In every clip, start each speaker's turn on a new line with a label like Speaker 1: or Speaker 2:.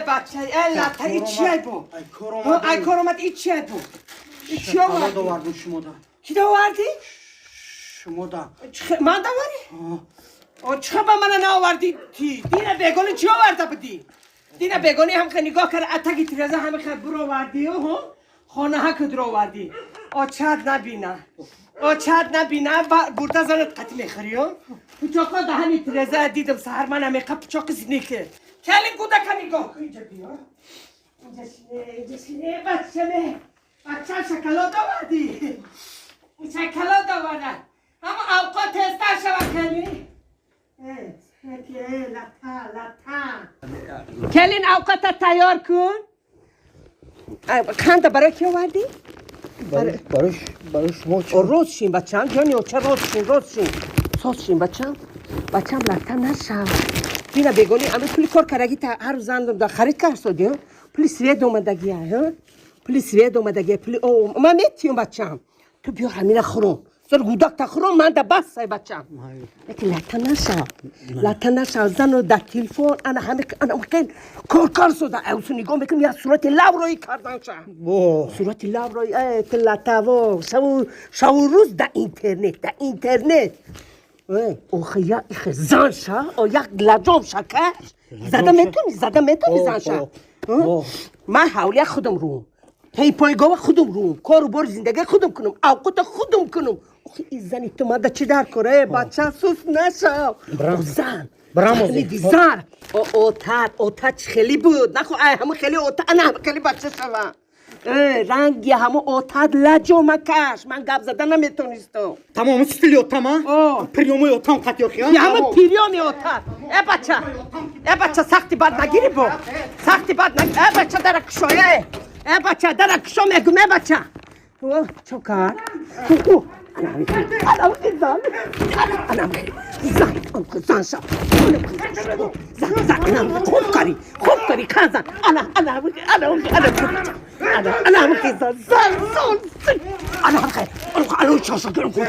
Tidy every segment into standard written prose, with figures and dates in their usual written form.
Speaker 1: بچه لطه ای چیه بو؟ ای کار اومد ای چیه بو؟ ای چی آوردی؟
Speaker 2: شکلات آوردم شما دا
Speaker 1: کی دا آوردی؟
Speaker 2: شما دا
Speaker 1: من دا آوردی؟ چه با من ناوردی تی؟ دینه بیگانی چی آورده بودی؟ دینه بیگانی هم که نگاه کرد اتاقی ترزه همه خیلی برو آوردی خانه ها که درو آوردی چهت نبینه برده زنت قطع میخوری پچاقا ده همین ترزه دیدم سهر من همه قب پچاق زنیکه کلی گوده که نگاه اینجا بیا اینجا شینه بچه شکلات آوردی شکلات آورده اما اوقات استر شود کلی کلین اوقات تیار کن خنده برای کی آوردی؟
Speaker 2: برای شما چه؟
Speaker 1: روز شین بچم جانی چه روز شین ساز شین بچم لطم نشم دینا بگونی اما پلی کار کرگی تا هر زندم دا خرید کرد سودی پلی سوید اومدگی پلی من میتیم بچم تو بیا همین خورم سر گودک تا خورم من دا بس سای بچم لیکن لطم نشم زن دا تلفن انا همه خیلی کار سوده اوسو نگاه میکنم یا صورت لب روی کردن شم صورت لب روی لطه شو روز دا اینترنت اوخه یا ایخ زن شا او یک لجام شکر زده میتونی زن شا من حولی خودم روم هی پایگاه خودم روم کارو بار زندگی خودم کنم اوقات خودم کنم اوخه این زنی تو ماده چی در کره بچه سوس نشا زن زن اوتت خیلی بود نخو همه خیلی اوتت نه خیلی بچه شوم رنگی همه اوتت لجو مکش من گپ زدن نمیتونستم
Speaker 2: تمام استیلی اوتم ها؟ پریومی اوتم قطعی خیام؟
Speaker 1: یه همه پریومی اوتت ای بچه سختی بد نگیری با سختی بد نگیری ای بچه درکشویه ای بچه درکشو میگم ای بچه چوکار زن شا زن خوب کاری کازن الان چاشا گرم کن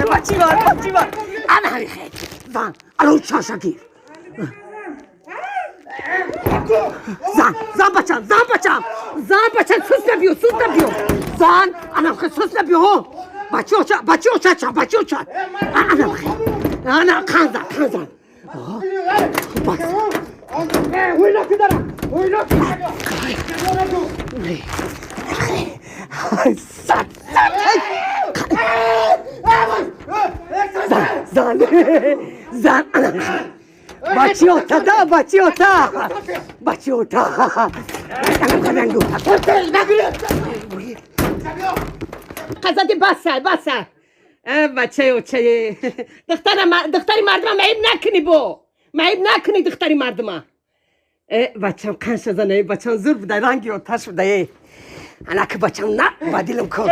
Speaker 1: بچه بار الان چاشا گیر زن بچم سوس نبیو زن انم خیلی سوس نبیو بچه ها چا انم خیلی خانزن ویلا که دارم زن انم خیلی بچه ها قضاتی بسه بچه دختری مردم معیب نکنی دختری مردم بچه هم کنش زنه بچه هم زور بده رنگی و تش بده انا که بچه هم نه بدیلم کن